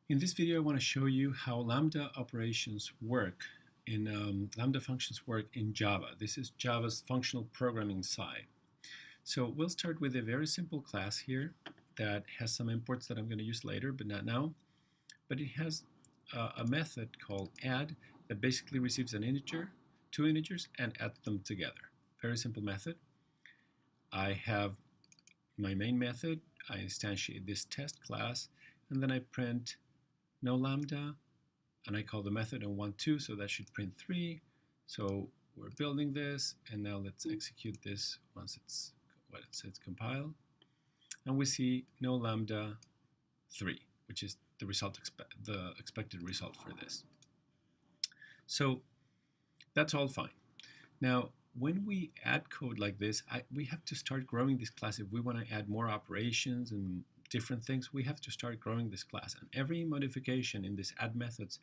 In this video, I want to show you how Lambda operations work Lambda functions work in Java. This is Java's functional programming side. So we'll start with a very simple class here that has some imports that I'm going to use later, but not now. But it has a method called add that basically receives an integer, two integers, and adds them together. Very simple method. I have my main method. I instantiate this test class, and then I print no lambda, and I call the method on 1, 2, so that should print 3. So we're building this, and now let's execute this once it's what it says compile. And we see no lambda 3, which is the expected result for this. So that's all fine. Now, when we add code like this, we have to start growing this class. If we want to add more operations and different things, we have to start growing this class. And every modification in this add methods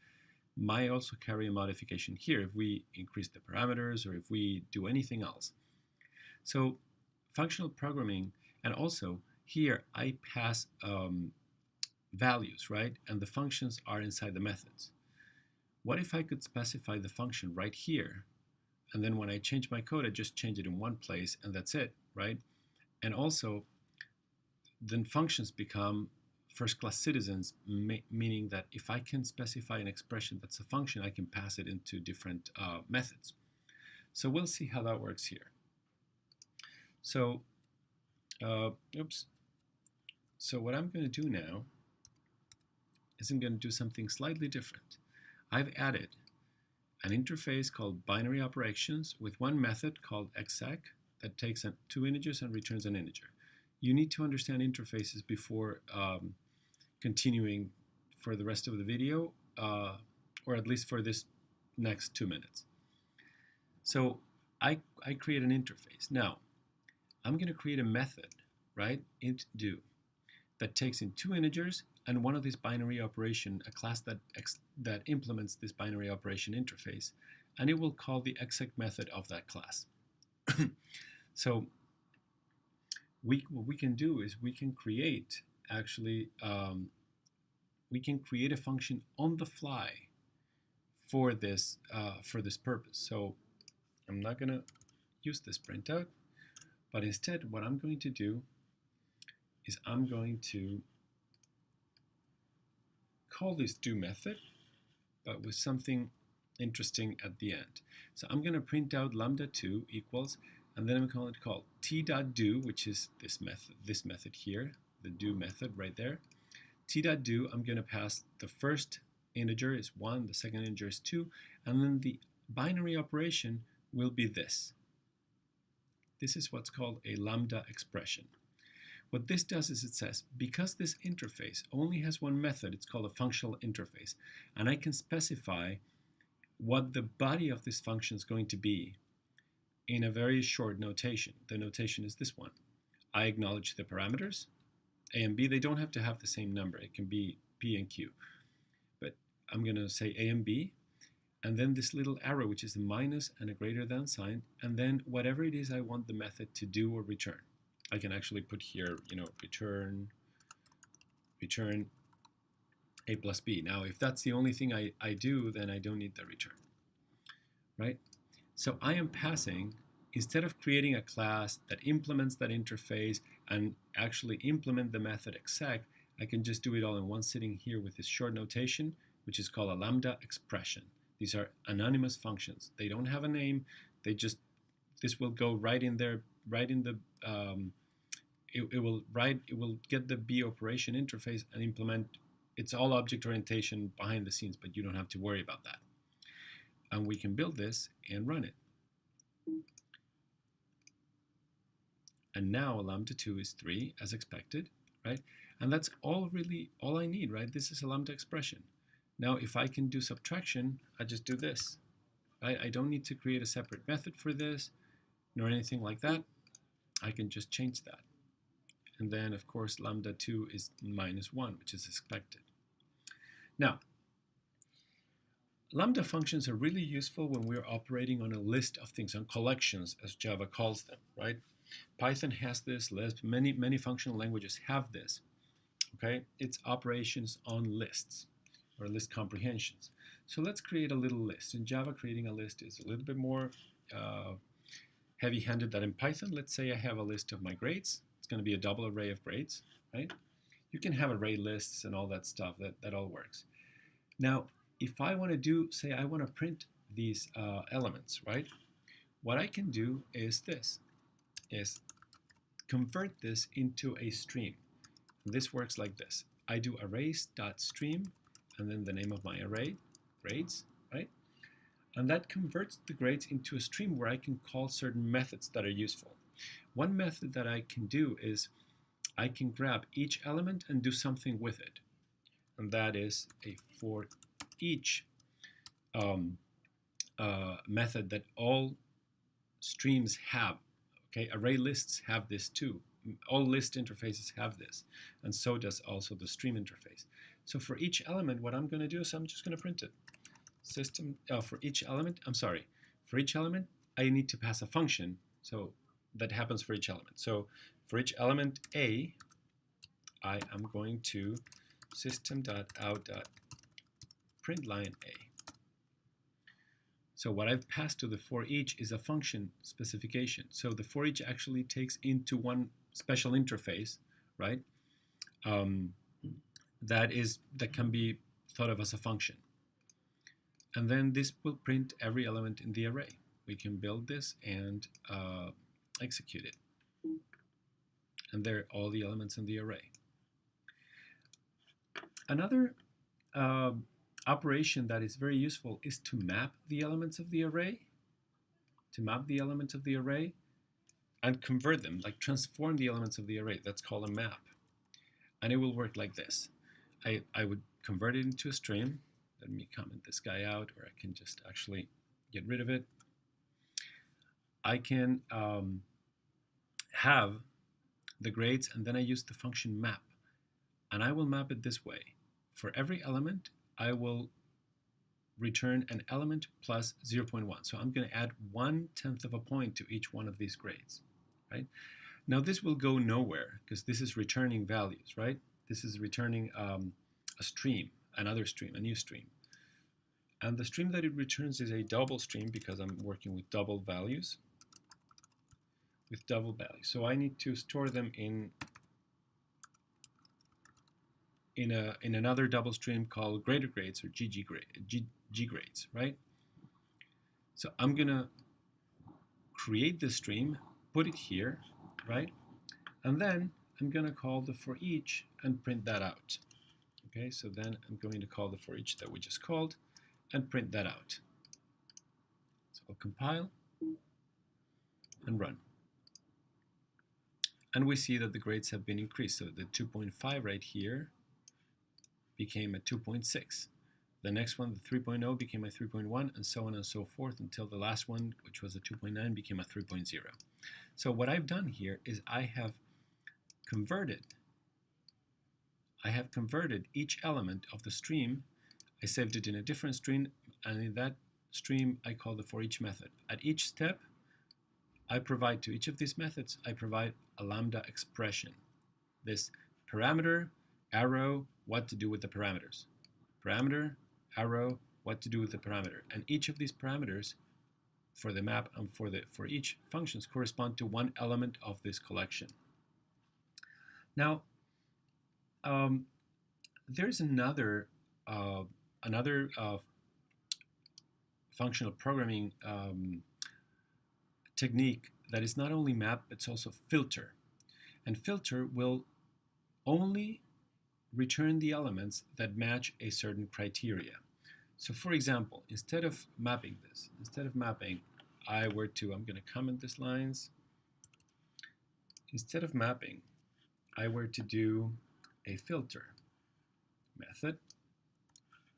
might also carry a modification here if we increase the parameters or if we do anything else. So functional programming, and also here I pass values, right? And the functions are inside the methods. What if I could specify the function right here, and then when I change my code, I just change it in one place and that's it, right? And also, then functions become first-class citizens, meaning that if I can specify an expression that's a function, I can pass it into different methods. So we'll see how that works here. So, So what I'm going to do now is I'm going to do something slightly different. I've added an interface called binary operations with one method called exec that takes two integers and returns an integer. You need to understand interfaces before continuing for the rest of the video, or at least for this next 2 minutes. So I create an interface. Now, I'm going to create a method, right, int do, that takes in two integers and one of these binary operation, a class that implements this binary operation interface, and it will call the exec method of that class. So what we can do is we can create we can create a function on the fly for this purpose. So I'm not going to use this printout, but instead what I'm going to do is I'm going to call this do method, but with something interesting at the end. So I'm going to print out lambda2 equals, and then I'm going to call t.do, which is this method here, the do method right there. T.do, I'm going to pass the first integer is 1, the second integer is 2, and then the binary operation will be this. This is what's called a lambda expression. What this does is it says, because this interface only has one method, it's called a functional interface, and I can specify what the body of this function is going to be in a very short notation. The notation is this one. I acknowledge the parameters, A and B. They don't have to have the same number. It can be P and Q. But I'm going to say A and B, and then this little arrow, which is a minus and a greater than sign, and then whatever it is I want the method to do or return. I can actually put here, return A plus B. Now, if that's the only thing I do, then I don't need the return, right? So I am passing, instead of creating a class that implements that interface and actually implement the method exec, I can just do it all in one sitting here with this short notation, which is called a lambda expression. These are anonymous functions. They don't have a name. This will go right in there, right in the it will get the B operation interface and implement. It's all object orientation behind the scenes, but you don't have to worry about that. And we can build this and run it. And now lambda2 is 3 as expected, right? And that's all I need, right? This is a lambda expression. Now if I can do subtraction, I just do this, right? I don't need to create a separate method for this nor anything like that. I can just change that. And then, of course, lambda2 is -1, which is expected. Now, lambda functions are really useful when we're operating on a list of things, on collections, as Java calls them, right? Python has this, Lisp, many functional languages have this, okay? It's operations on lists. or list comprehensions. So let's create a little list. In Java, creating a list is a little bit more heavy-handed than in Python. Let's say I have a list of my grades. It's going to be a double array of grades, right? You can have array lists and all that stuff. That all works. Now, if I want to do, say I want to print these elements, right? What I can do is this, is convert this into a stream. And this works like this. I do arrays.stream and then the name of my array, grades, right? And that converts the grades into a stream where I can call certain methods that are useful. One method that I can do is I can grab each element and do something with it. And that is a for each method that all streams have. Okay, array lists have this too. All list interfaces have this, and so does also the stream interface. So for each element, what I'm going to do is I'm just going to print it. For each element, for each element, I need to pass a function. So that happens for each element. So for each element A, I am going to system.out.println A. So what I've passed to the for each is a function specification. So the for each actually takes into one special interface, right? That can be thought of as a function. And then this will print every element in the array. We can build this and execute it. And there are all the elements in the array. Another operation that is very useful is to map the elements of the array, and convert them, like transform the elements of the array. That's called a map. And it will work like this. I would convert it into a stream. Let me comment this guy out, or I can just actually get rid of it. I can have the grades, and then I use the function map. And I will map it this way. For every element, I will return an element plus 0.1. So I'm going to add 1/10 of a point to each one of these grades, right? Now this will go nowhere because this is returning values, right? This is returning a stream, another stream, a new stream. And the stream that it returns is a double stream because I'm working with double values. So I need to store them in another double stream called greater grades, or G grades, right? So I'm gonna create the stream, put it here, right? And then I'm gonna call the for each and print that out. Okay, so then I'm going to call the for each that we just called and print that out. So I'll compile and run. And we see that the grades have been increased. So the 2.5 right here became a 2.6. The next one, the 3.0, became a 3.1, and so on and so forth until the last one, which was a 2.9, became a 3.0. So what I've done here is I have converted each element of the stream. I saved it in a different stream, and in that stream I call the for each method. At each step, I provide to each of these methods, I provide a Lambda expression. This parameter, arrow, what to do with the parameters. Parameter, arrow, what to do with the parameter. And each of these parameters for the map and for each functions correspond to one element of this collection. Now, there's another functional programming technique that is not only map, but it's also filter. And filter will only return the elements that match a certain criteria. So for example, instead of mapping, I'm going to comment these lines. Instead of mapping, I were to do a filter method.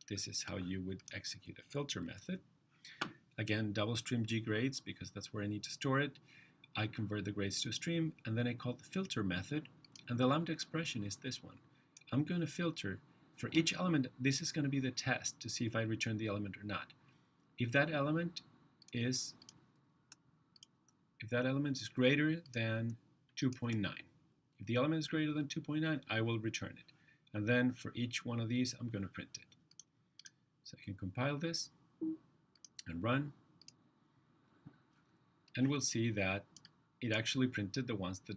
This is how you would execute a filter method. Again, double stream G grades because that's where I need to store it. I convert the grades to a stream, and then I call the filter method, and the Lambda expression is this one. I'm going to filter for each element. This is going to be the test to see if I return the element or not. If that element is greater than 2.9. If the element is greater than 2.9, I will return it. And then for each one of these, I'm going to print it. So I can compile this and run, and we'll see that it actually printed the ones that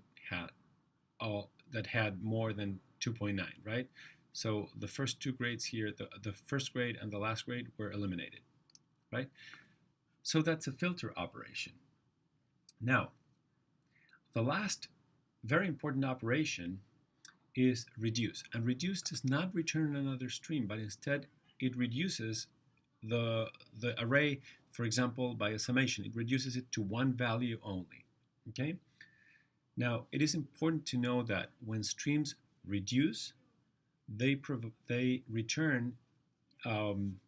had more than 2.9, right? So the first two grades here, the first grade and the last grade, were eliminated, right? So that's a filter operation. Now, the last very important operation is reduce. And reduce does not return another stream, but instead it reduces the array, for example, by a summation. It reduces it to one value only, okay? Now, it is important to know that when streams reduce, they return an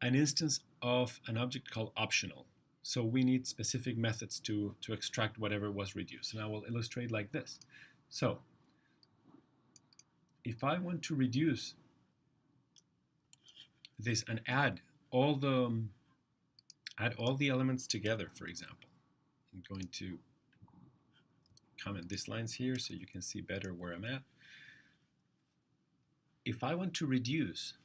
instance of an object called optional. So we need specific methods to extract whatever was reduced. And I will illustrate like this. So if I want to reduce this and add all the elements together, for example, I'm going to comment these lines here so you can see better where I'm at. If I want to reduce,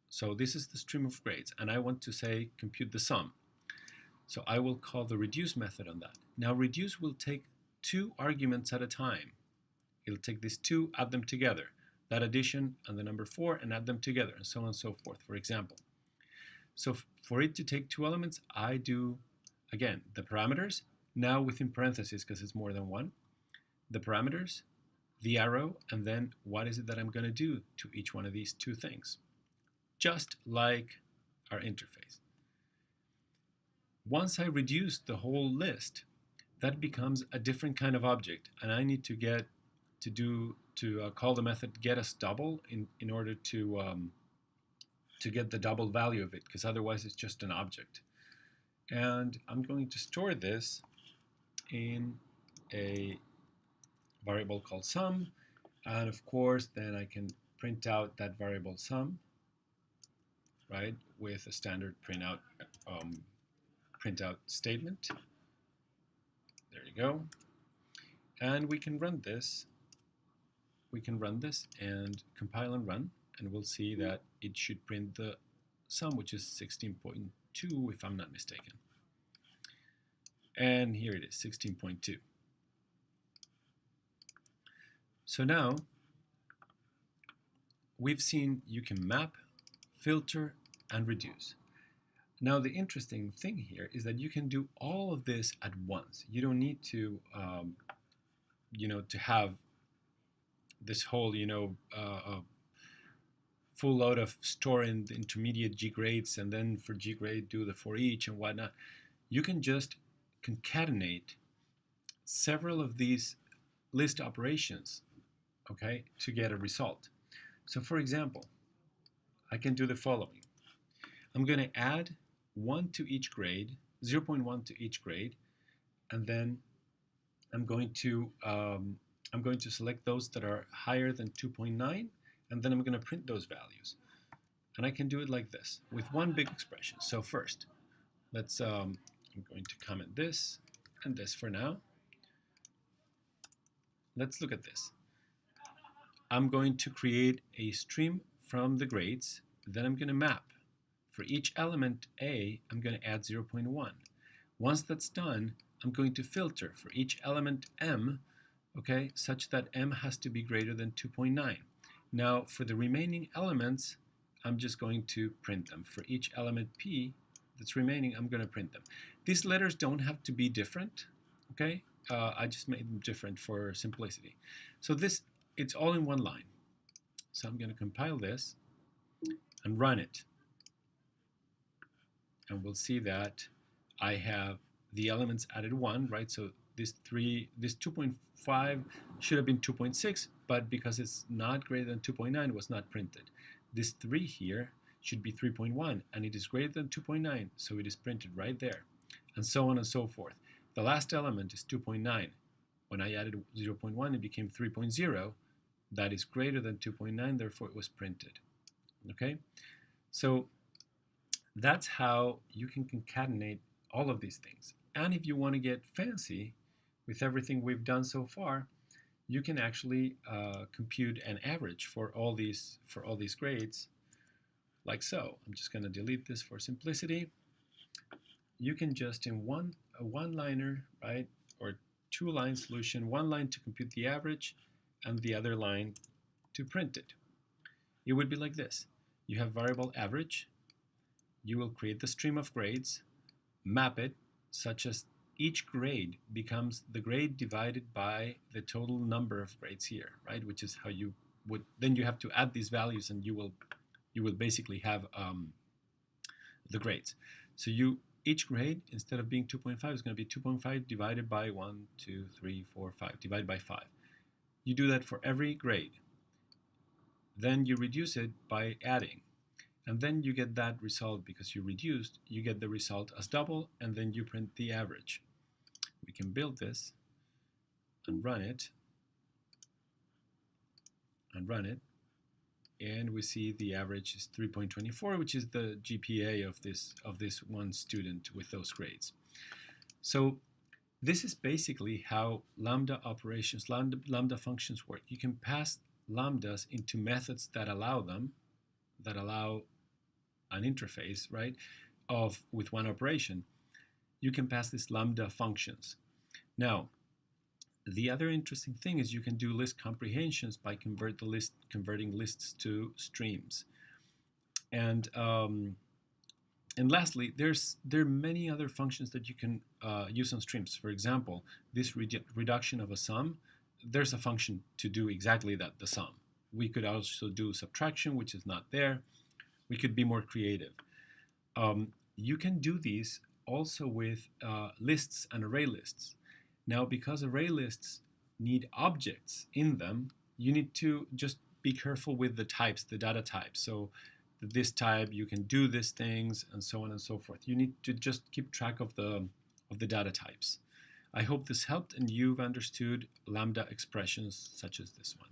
so this is the stream of grades, and I want to say compute the sum. So I will call the reduce method on that. Now reduce will take two arguments at a time. It'll take these two, add them together, that addition and the number 4, and add them together, and so on and so forth, for example. So for it to take two elements, I do, again, the parameters, now within parentheses because it's more than one, the parameters, the arrow, and then what is it that I'm going to do to each one of these two things, just like our interface. Once I reduce the whole list, that becomes a different kind of object, and I need to call the method getAsDouble in order to get the double value of it, because otherwise it's just an object. And I'm going to store this in a variable called sum, and of course then I can print out that variable sum, right, with a standard printout statement. There you go. And we can run this. We can run this and compile and run, and we'll see that it should print the sum, which is 16.2 if I'm not mistaken. And here it is, 16.2. So now we've seen you can map, filter, and reduce. Now the interesting thing here is that you can do all of this at once. You don't need to, to have this whole, full load of store in the intermediate G grades, and then for G grade do the for each and whatnot. You can just concatenate several of these list operations, okay, to get a result. So for example, I can do the following. I'm going to add 1 to each grade, 0.1 to each grade, and then I'm going to select those that are higher than 2.9, and then I'm going to print those values. And I can do it like this with one big expression. So first, let's I'm going to comment this and this for now. Let's look at this. I'm going to create a stream from the grades, then I'm going to map. For each element A, I'm going to add 0.1. Once that's done, I'm going to filter for each element M, okay, such that M has to be greater than 2.9. Now, for the remaining elements, I'm just going to print them. For each element P that's remaining, I'm going to print them. These letters don't have to be different, okay? I just made them different for simplicity. So this, it's all in one line. So I'm going to compile this and run it. And we'll see that I have the elements added 1, right? So this 2.5 should have been 2.6, but because it's not greater than 2.9, it was not printed. This 3 here should be 3.1, and it is greater than 2.9, so it is printed right there, and so on and so forth. The last element is 2.9. When I added 0.1, it became 3.0. That is greater than 2.9, therefore it was printed. Okay? So that's how you can concatenate all of these things. And if you want to get fancy with everything we've done so far, you can actually compute an average for all these grades, like so. I'm just going to delete this for simplicity. You can just in a one-liner, right, or two-line solution, one line to compute the average and the other line to print it. It would be like this. You have variable average. You will create the stream of grades, map it such as each grade becomes the grade divided by the total number of grades here, right? Which is how you would, then you have to add these values and you will basically have the grades. So each grade, instead of being 2.5, is going to be 2.5 divided by 1, 2, 3, 4, 5, divided by 5. You do that for every grade. Then you reduce it by adding. And then you get that result because you reduced, you get the result as double, and then you print the average. We can build this and run it, and we see the average is 3.24, which is the GPA of this one student with those grades. So this is basically how lambda operations, lambda functions work. You can pass lambdas into methods that allow an interface, right, with one operation. You can pass these lambda functions. Now, the other interesting thing is you can do list comprehensions by converting lists to streams. And lastly, there are many other functions that you can use on streams. For example, this reduction of a sum, there's a function to do exactly that, the sum. We could also do subtraction, which is not there. We could be more creative. You can do these also with lists and array lists. Now, because array lists need objects in them, you need to just be careful with the types, the data types. So this type, you can do these things, and so on and so forth. You need to just keep track of the data types. I hope this helped and you've understood lambda expressions such as this one.